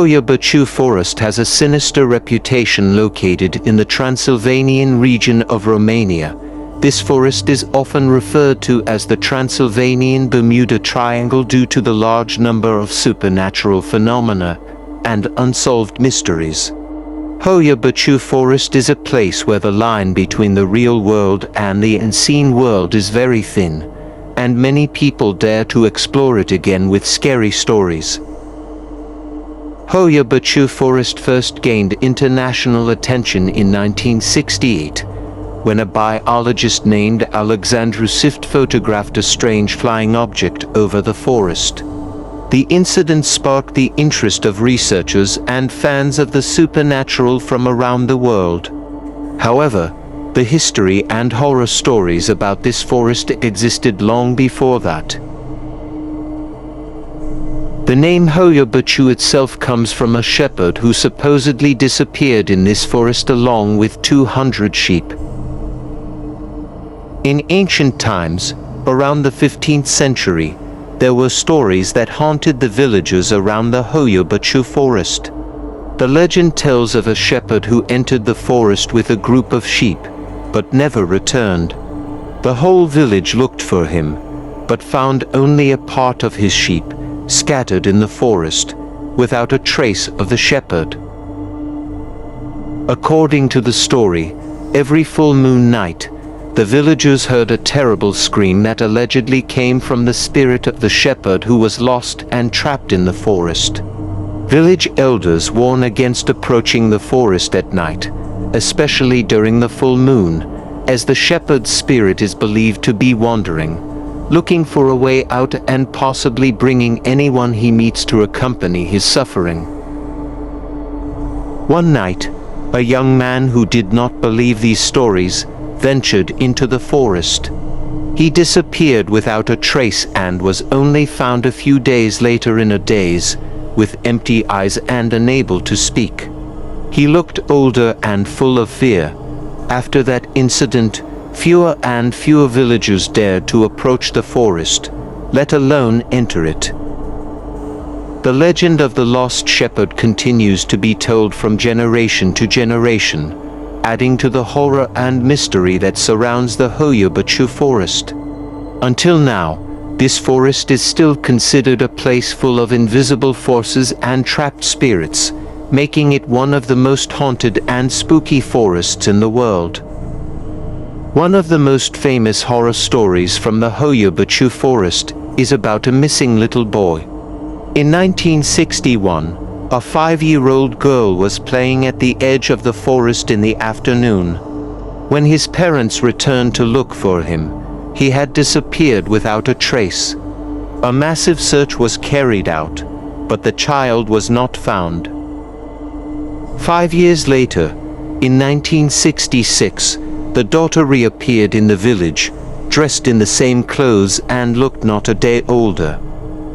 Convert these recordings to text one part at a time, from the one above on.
Hoia Baciu forest has a sinister reputation located in the Transylvanian region of Romania. This forest is often referred to as the Transylvanian Bermuda Triangle due to the large number of supernatural phenomena and unsolved mysteries. Hoia Baciu forest is a place where the line between the real world and the unseen world is very thin, and many people dare to explore it again with scary stories. Hoia Baciu forest first gained international attention in 1968, when a biologist named Alexandru Sift photographed a strange flying object over the forest. The incident sparked the interest of researchers and fans of the supernatural from around the world. However, the history and horror stories about this forest existed long before that. The name Hoia Baciu itself comes from a shepherd who supposedly disappeared in this forest along with 200 sheep. In ancient times, around the 15th century, there were stories that haunted the villagers around the Hoia Baciu forest. The legend tells of a shepherd who entered the forest with a group of sheep, but never returned. The whole village looked for him, but found only a part of his sheep, scattered in the forest, without a trace of the shepherd. According to the story, every full moon night, the villagers heard a terrible scream that allegedly came from the spirit of the shepherd who was lost and trapped in the forest. Village elders warn against approaching the forest at night, especially during the full moon, as the shepherd's spirit is believed to be wandering, looking for a way out and possibly bringing anyone he meets to accompany his suffering. One night, a young man who did not believe these stories ventured into the forest. He disappeared without a trace and was only found a few days later in a daze, with empty eyes and unable to speak. He looked older and full of fear. After that incident, fewer and fewer villagers dared to approach the forest, let alone enter it. The legend of the lost shepherd continues to be told from generation to generation, adding to the horror and mystery that surrounds the Hoia Baciu forest. Until now, this forest is still considered a place full of invisible forces and trapped spirits, making it one of the most haunted and spooky forests in the world. One of the most famous horror stories from the Hoia Baciu forest is about a missing little boy. In 1961, a 5-year-old girl was playing at the edge of the forest in the afternoon. When his parents returned to look for him, he had disappeared without a trace. A massive search was carried out, but the child was not found. 5 years later, in 1966, the daughter reappeared in the village, dressed in the same clothes and looked not a day older.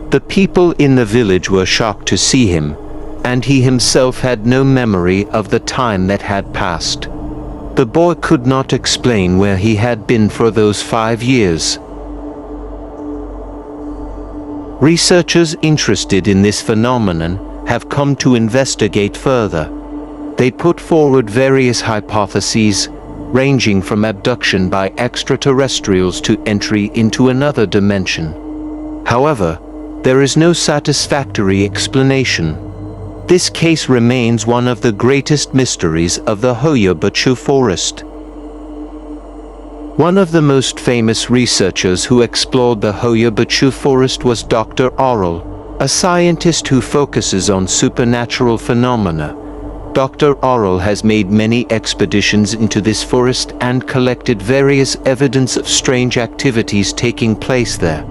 The people in the village were shocked to see him, and he himself had no memory of the time that had passed. The boy could not explain where he had been for those 5 years. Researchers interested in this phenomenon have come to investigate further. They put forward various hypotheses, ranging from abduction by extraterrestrials to entry into another dimension. However, there is no satisfactory explanation. This case remains one of the greatest mysteries of the Hoia Baciu forest. One of the most famous researchers who explored the Hoia Baciu forest was Dr. Aurel, a scientist who focuses on supernatural phenomena. Dr. Aurel has made many expeditions into this forest and collected various evidence of strange activities taking place there.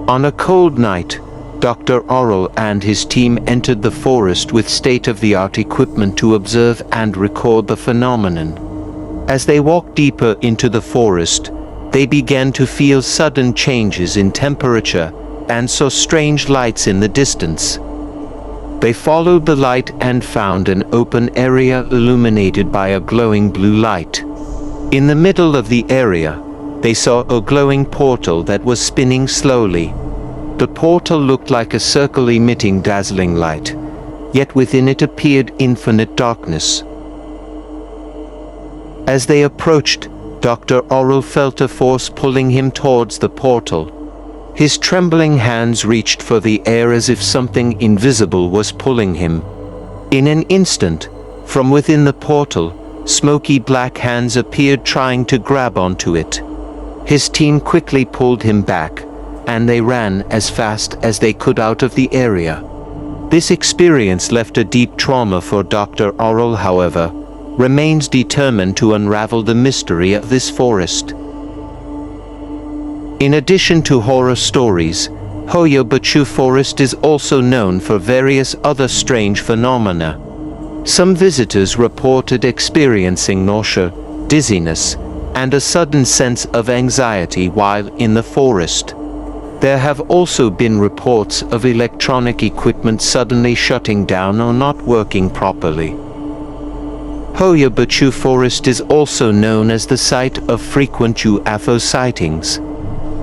On a cold night, Dr. Aurel and his team entered the forest with state-of-the-art equipment to observe and record the phenomenon. As they walked deeper into the forest, they began to feel sudden changes in temperature and saw strange lights in the distance. They followed the light and found an open area illuminated by a glowing blue light. In the middle of the area, they saw a glowing portal that was spinning slowly. The portal looked like a circle emitting dazzling light, yet within it appeared infinite darkness. As they approached, Dr. Oral felt a force pulling him towards the portal. His trembling hands reached for the air as if something invisible was pulling him. In an instant, from within the portal, smoky black hands appeared trying to grab onto it. His team quickly pulled him back, and they ran as fast as they could out of the area. This experience left a deep trauma for Dr. Oral, however, remains determined to unravel the mystery of this forest. In addition to horror stories, Hoia Baciu Forest is also known for various other strange phenomena. Some visitors reported experiencing nausea, dizziness, and a sudden sense of anxiety while in the forest. There have also been reports of electronic equipment suddenly shutting down or not working properly. Hoia Baciu Forest is also known as the site of frequent UFO sightings.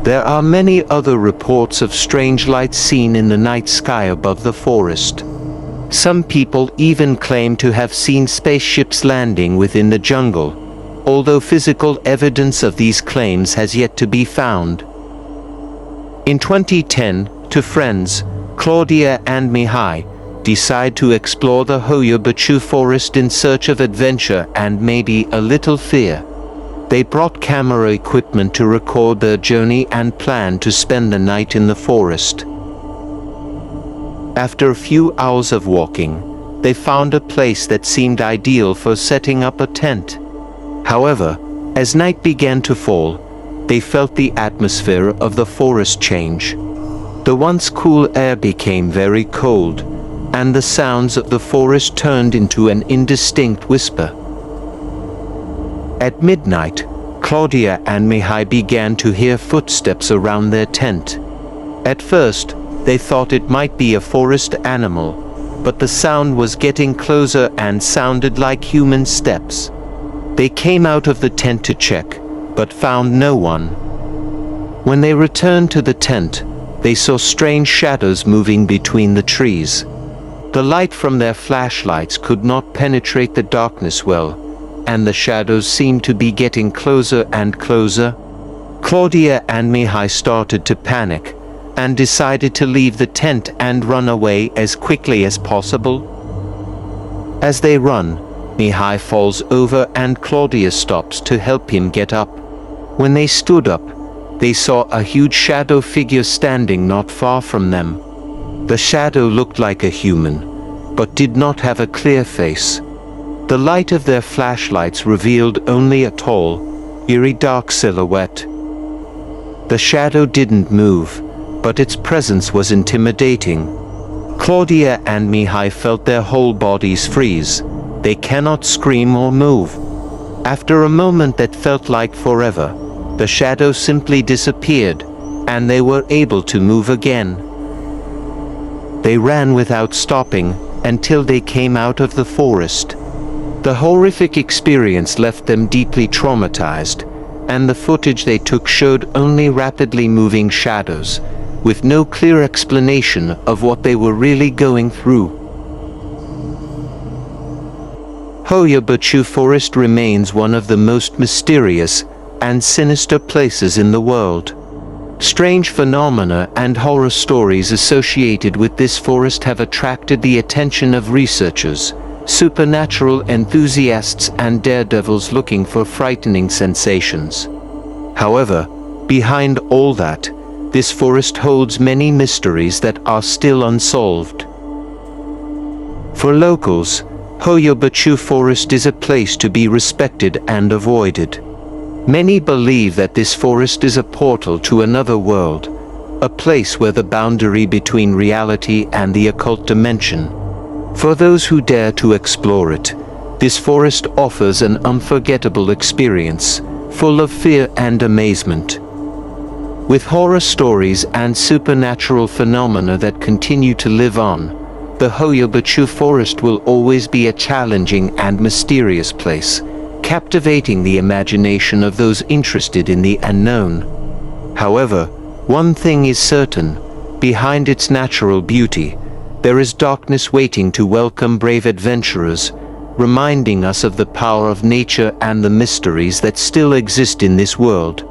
There are many other reports of strange lights seen in the night sky above the forest. Some people even claim to have seen spaceships landing within the jungle, although physical evidence of these claims has yet to be found. In 2010, two friends, Claudia and Mihai, decide to explore the Hoia Baciu Forest in search of adventure and maybe a little fear. They brought camera equipment to record their journey and planned to spend the night in the forest. After a few hours of walking, they found a place that seemed ideal for setting up a tent. However, as night began to fall, they felt the atmosphere of the forest change. The once cool air became very cold, and the sounds of the forest turned into an indistinct whisper. At midnight, Claudia and Mihai began to hear footsteps around their tent. At first, they thought it might be a forest animal, but the sound was getting closer and sounded like human steps. They came out of the tent to check, but found no one. When they returned to the tent, they saw strange shadows moving between the trees. The light from their flashlights could not penetrate the darkness well, and the shadows seemed to be getting closer and closer. Claudia and Mihai started to panic, and decided to leave the tent and run away as quickly as possible. As they run, Mihai falls over and Claudia stops to help him get up. When they stood up, they saw a huge shadow figure standing not far from them. The shadow looked like a human, but did not have a clear face. The light of their flashlights revealed only a tall, eerie dark silhouette. The shadow didn't move, but its presence was intimidating. Claudia and Mihai felt their whole bodies freeze. They cannot scream or move. After a moment that felt like forever, the shadow simply disappeared, and they were able to move again. They ran without stopping until they came out of the forest. The horrific experience left them deeply traumatized, and the footage they took showed only rapidly moving shadows, with no clear explanation of what they were really going through. Hoia Baciu Forest remains one of the most mysterious and sinister places in the world. Strange phenomena and horror stories associated with this forest have attracted the attention of researchers, supernatural enthusiasts, and daredevils looking for frightening sensations. However, behind all that, this forest holds many mysteries that are still unsolved. For locals, Hoia Baciu Forest is a place to be respected and avoided. Many believe that this forest is a portal to another world, a place where the boundary between reality and the occult dimension. For those who dare to explore it, this forest offers an unforgettable experience, full of fear and amazement. With horror stories and supernatural phenomena that continue to live on, the Hoia Baciu Forest will always be a challenging and mysterious place, captivating the imagination of those interested in the unknown. However, one thing is certain, Behind its natural beauty, there is darkness waiting to welcome brave adventurers, reminding us of the power of nature and the mysteries that still exist in this world.